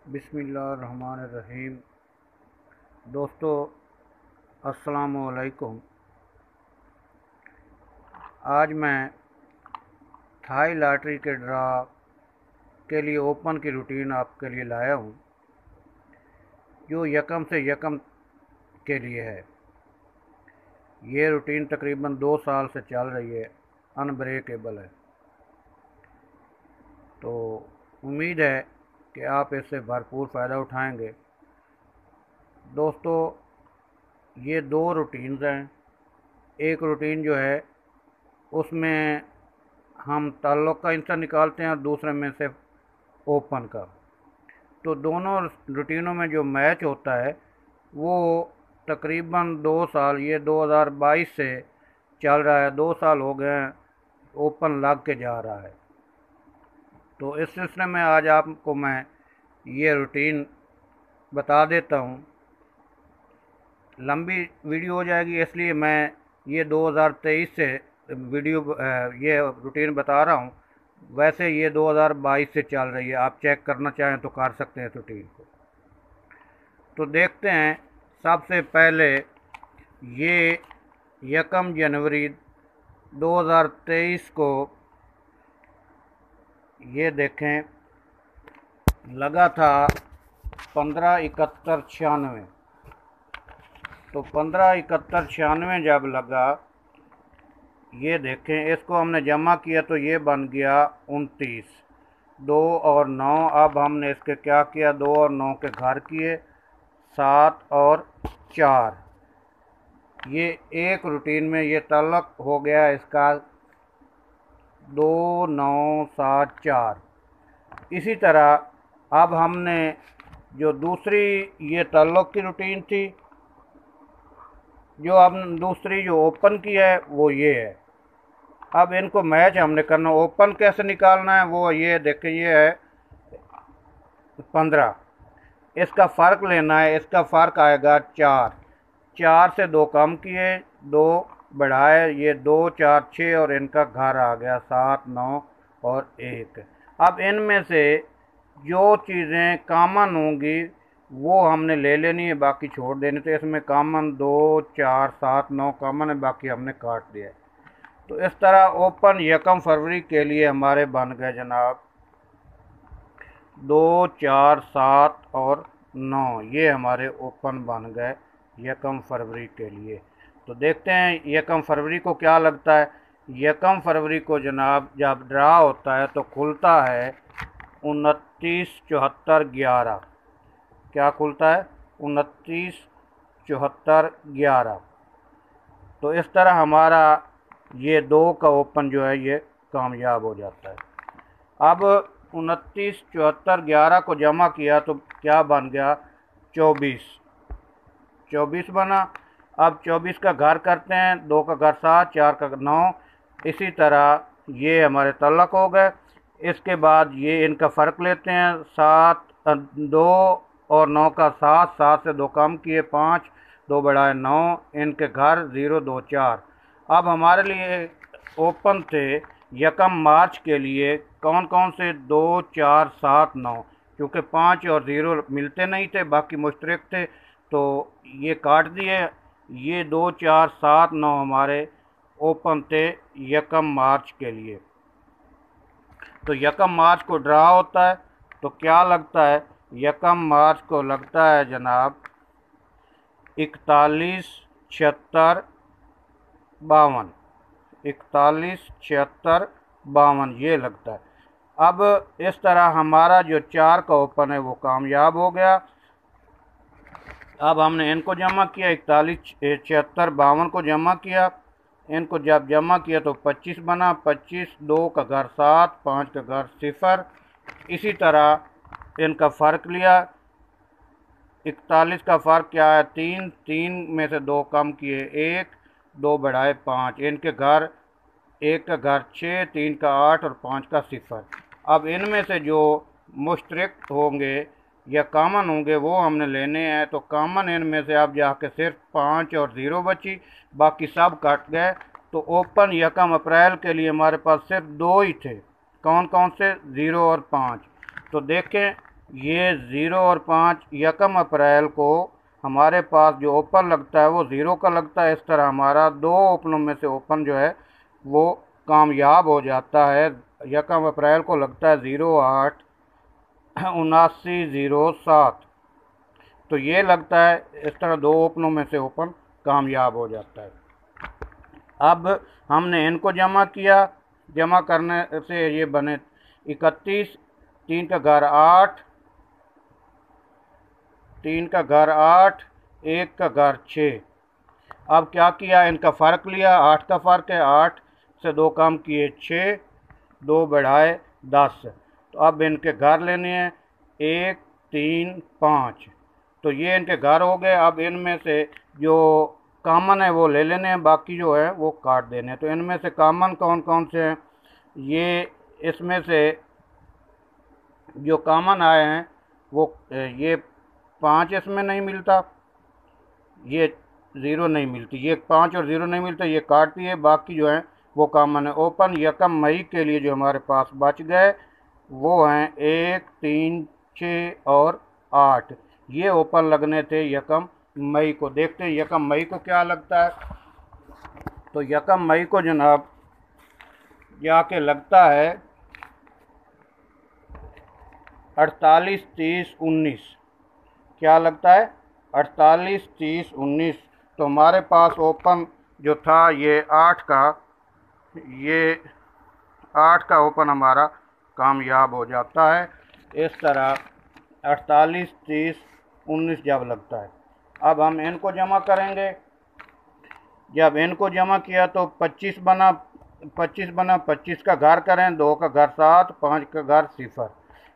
बिस्मिल्लाहिर्रहमानिर्रहीम। दोस्तों, अस्सलामु अलैकुम। आज मैं थाई लॉटरी के ड्रा के लिए ओपन की रूटीन आपके लिए लाया हूँ, जो यकम से यकम के लिए है। ये रूटीन तकरीबन 2 साल से चल रही है, अनब्रेकेबल है। तो उम्मीद है कि आप इससे भरपूर फ़ायदा उठाएंगे। दोस्तों, ये 2 रूटीन्स हैं। एक रूटीन जो है उसमें हम ताल्लुक़ का इंस्टा निकालते हैं और दूसरे में से ओपन का। तो दोनों रूटीनों में जो मैच होता है वो तकरीबन 2 साल, ये 2022 से चल रहा है। 2 साल हो गए हैं, ओपन लग के जा रहा है। तो इस सिलसिले में आज आपको मैं ये रूटीन बता देता हूँ। लंबी वीडियो हो जाएगी, इसलिए मैं ये 2023 से ये रूटीन बता रहा हूँ। वैसे ये 2022 से चल रही है, आप चेक करना चाहें तो कर सकते हैं रूटीन को। तो देखते हैं। सबसे पहले ये यकम जनवरी 2023 को ये देखें, लगा था 157196। तो 157196 जब लगा, ये देखें, इसको हमने जमा किया तो ये बन गया 29। 2 और 9, अब हमने इसके क्या किया, 2 और 9 के घर किए, 7 और 4। ये एक रूटीन में ये तल्लक हो गया इसका 2 9 7 4। इसी तरह अब हमने जो दूसरी ये तल्लक की रूटीन थी, जो अब दूसरी जो ओपन की है वो ये है। अब इनको मैच हमने करना। ओपन कैसे निकालना है वो ये देखें, ये है 15। इसका फ़र्क लेना है, इसका फ़र्क आएगा 4। 4 से 2 कम किए, 2 बढ़ाए, ये 2 4 6 और इनका घर आ गया 7 9 और 1। अब इनमें से जो चीज़ें कॉमन होंगी वो हमने ले लेनी है, बाकी छोड़ देनी। तो इसमें कॉमन 2 4 7 9 कॉमन है, बाकी हमने काट दिया है। तो इस तरह ओपन यकम फरवरी के लिए हमारे बन गए जनाब 2 4 7 और 9। ये हमारे ओपन बन गए यकम फरवरी के लिए। तो देखते हैं यकम फरवरी को क्या लगता है। यकम फरवरी को जनाब जब ड्रा होता है तो खुलता है 29 74 11। क्या खुलता है? 29 74 11। तो इस तरह हमारा ये 2 का ओपन जो है ये कामयाब हो जाता है। अब 29 74 11 को जमा किया तो क्या बन गया, 24। 24 बना। अब 24 का घर करते हैं, 2 का घर 7, 4 का 9। इसी तरह ये हमारे तल्लक हो गए। इसके बाद ये इनका फ़र्क लेते हैं, 2 और 9 का 7, 7 से 2 कम किए, 5, 2 बढ़ाए 9, इनके घर 0 2 4। अब हमारे लिए ओपन थे यकम मार्च के लिए कौन कौन से, 2 4 7 9। क्योंकि 5 और 0 मिलते नहीं थे, बाकी मुश्तरक थे, तो ये काट दिए। ये 2 4 7 9 हमारे ओपन थे यकम मार्च के लिए। तो यकम मार्च को ड्रा होता है तो क्या लगता है, यकम मार्च को लगता है जनाब 41 76 52। 41 76 52 ये लगता है। अब इस तरह हमारा जो 4 का ओपन है वो कामयाब हो गया। अब हमने इनको जमा किया, 41 76 52 को जमा किया। इनको जब जमा किया तो 25 बना। 25, 2 का घर 7, 5 का घर 0। इसी तरह इनका फ़र्क लिया। 41 का फ़र्क क्या है, 3। 3 में से 2 कम किए, 1, 2 बढ़ाए 5। इनके घर, 1 का घर 6, 3 का 8 और 5 का 0। अब इनमें से जो मुश्तरक होंगे या कॉमन होंगे वो हमने लेने हैं। तो कॉमन इनमें से अब जाके सिर्फ 5 और 0 बची, बाकी सब कट गए। तो ओपन यकम अप्रैल के लिए हमारे पास सिर्फ 2 ही थे। कौन कौन से? 0 और 5। तो देखें ये 0 और 5 यकम अप्रैल को हमारे पास जो ओपन लगता है वो 0 का लगता है। इस तरह हमारा 2 ओपनों में से ओपन जो है वो कामयाब हो जाता है। यकम अप्रैल को लगता है 08-79-07, तो ये लगता है। इस तरह 2 ओपनों में से ओपन कामयाब हो जाता है। अब हमने इनको जमा किया, जमा करने से ये बने 31, 3 का घर 8, 3 का घर 8, 1 का घर 6। अब क्या किया, इनका फ़र्क लिया, 8 का फ़र्क है, 8 से 2 कम किए 6, 2 बढ़ाए 10। तो अब इनके घर लेने हैं 1, 3, 5, तो ये इनके घर हो गए। अब इनमें से जो कॉमन है वो ले लेने हैं, बाकी जो है वो काट देने हैं। तो इनमें से कॉमन कौन कौन से हैं, ये इसमें से जो कॉमन आए हैं वो ये 5 इसमें नहीं मिलता, ये 0 नहीं मिलती, ये 5 और 0 नहीं मिलता, ये काट दिए। बाकी जो है वो कॉमन है। ओपन यकम मई के लिए जो हमारे पास बच गए वो हैं 1, 3, 6 और 8। ये ओपन लगने थे यकम मई को। देखते हैं यकम मई को क्या लगता है। तो यकम मई को जनाब जाके लगता है 48, 30, 19। क्या लगता है, 48, 30, 19। तो हमारे पास ओपन जो था ये 8 का, ये 8 का ओपन हमारा कामयाब हो जाता है। इस तरह 48, 30, 19 जब लगता है। अब हम इनको जमा करेंगे। जब इनको जमा किया तो 25 बना, 25 बना, 25 का घर करें, 2 का घर 7, 5 का घर 0।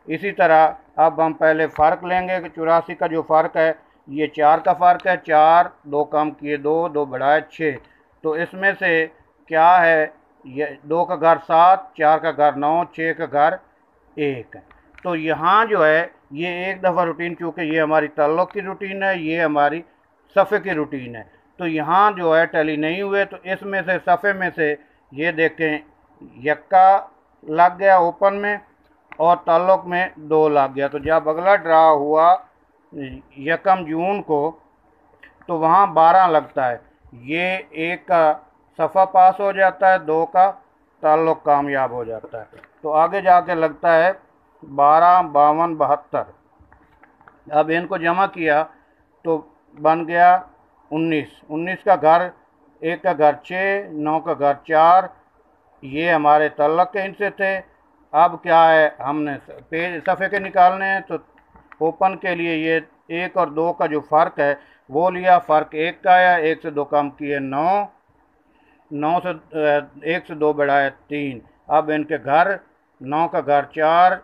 इसी तरह अब हम पहले फ़र्क लेंगे कि 84 का जो फ़र्क है ये 4 का फ़र्क है। 4, 2 कम किए 2, 2 बढ़ाए 6। तो इसमें से क्या है, ये 2 का घर 7, 4 का घर 9, 6 का घर 1। तो यहाँ जो है ये एक दफ़ा रूटीन, चूँकि ये हमारी ताल्लुक़ की रूटीन है, ये हमारी सफ़े की रूटीन है, तो यहाँ जो है टैली नहीं हुए। तो इसमें से सफ़े में से ये देखें यक्का लग गया ओपन में और ताल्लुक़ में 2 लग गया। तो जब अगला ड्रा हुआ यकम जून को तो वहाँ 12 लगता है। ये 1 का सफ़ा पास हो जाता है, 2 का ताल्लुक़ कामयाब हो जाता है। तो आगे जाके लगता है 12, 52, 72। अब इनको जमा किया तो बन गया 19। 19 का घर, 1 का घर 6, 9 का घर 4। ये हमारे ताल्लुक़ के इनसे थे। अब क्या है, हमने पेज सफ़े के निकालने हैं। तो ओपन के लिए ये 1 और 2 का जो फ़र्क है वो लिया, फ़र्क 1 का आया, 1 से 2 कम किए 9, 9 से 1 से 2 बढ़ाए 3। अब इनके घर, 9 का घर 4,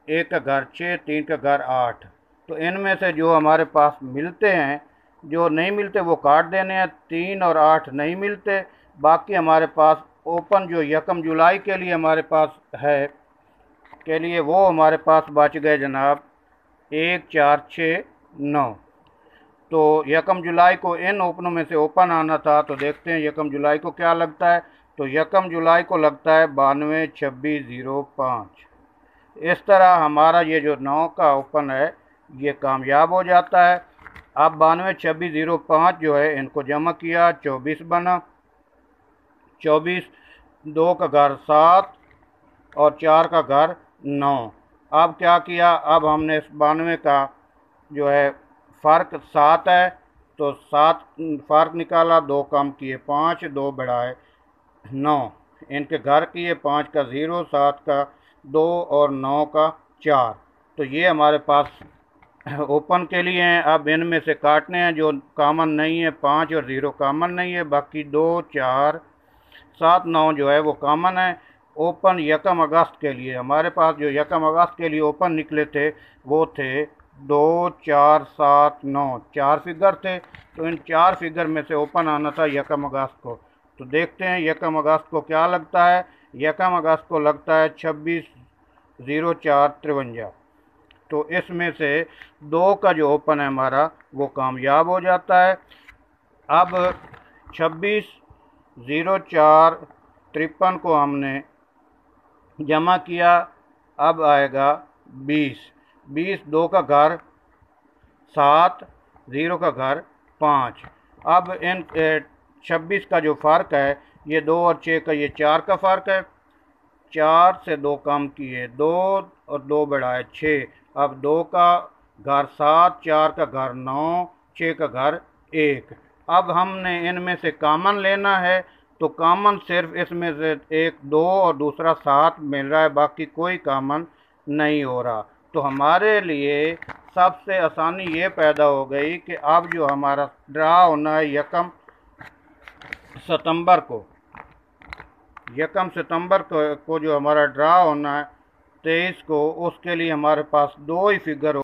1 का घर 6, 3 का घर 8। तो इनमें से जो हमारे पास मिलते हैं, जो नहीं मिलते वो काट देने हैं। 3 और 8 नहीं मिलते। बाकी हमारे पास ओपन जो यकम जुलाई के लिए हमारे पास है के लिए वो हमारे पास बच गए जनाब 1, 4, 6, 9। तो यकम जुलाई को इन ओपनों में से ओपन आना था। तो देखते हैं यकम जुलाई को क्या लगता है। तो यकम जुलाई को लगता है 92, 26, 05। इस तरह हमारा ये जो 9 का ओपन है ये कामयाब हो जाता है। अब 92, 26, 05 जो है इनको जमा किया, 24 बना। 24, 2 का घर 7 और 4 का घर 9। अब क्या किया, अब हमने इस 92 का जो है फ़र्क 7 है, तो 7 फ़र्क निकाला, 2 कम किए 5, 2 बढ़ाए 9। इनके घर किए, 5 का 0, 7 का 2 और 9 का 4। तो ये हमारे पास ओपन के लिए हैं। अब इनमें से काटने हैं जो कॉमन नहीं है। 5 और 0 कॉमन नहीं है, बाकी 2, 4, 7, 9 जो है वो कॉमन है। ओपन यकम अगस्त के लिए हमारे पास जो यकम अगस्त के लिए ओपन निकले थे वो थे 2, 4, 7, 9। 4 फिगर थे। तो इन 4 फिगर में से ओपन आना था यकम अगस्त को। तो देखते हैं यकम अगस्त को क्या लगता है। यकम अगस्त को लगता है 26, 04, 53। तो इसमें से 2 का जो ओपन है हमारा वो कामयाब हो जाता है। अब 26, 04, 53 को हमने जमा किया, अब आएगा 20। 20 2 का घर 7, 0 का घर 5। अब इन 26 का जो फ़र्क है, ये 2 और 6 का, ये 4 का फ़र्क है। 4 से 2 कम किए 2 और 2 बढ़ाए 6। अब 2 का घर 7, 4 का घर 9, 6 का घर 1। अब हमने इनमें से कॉमन लेना है, तो कॉमन सिर्फ इसमें से एक 2 और दूसरा 7 मिल रहा है, बाकी कोई कॉमन नहीं हो रहा। तो हमारे लिए सबसे आसानी ये पैदा हो गई कि अब जो हमारा ड्रा होना है यकम सितंबर को जो हमारा ड्रा होना है 23 को, उसके लिए हमारे पास दो ही फिगर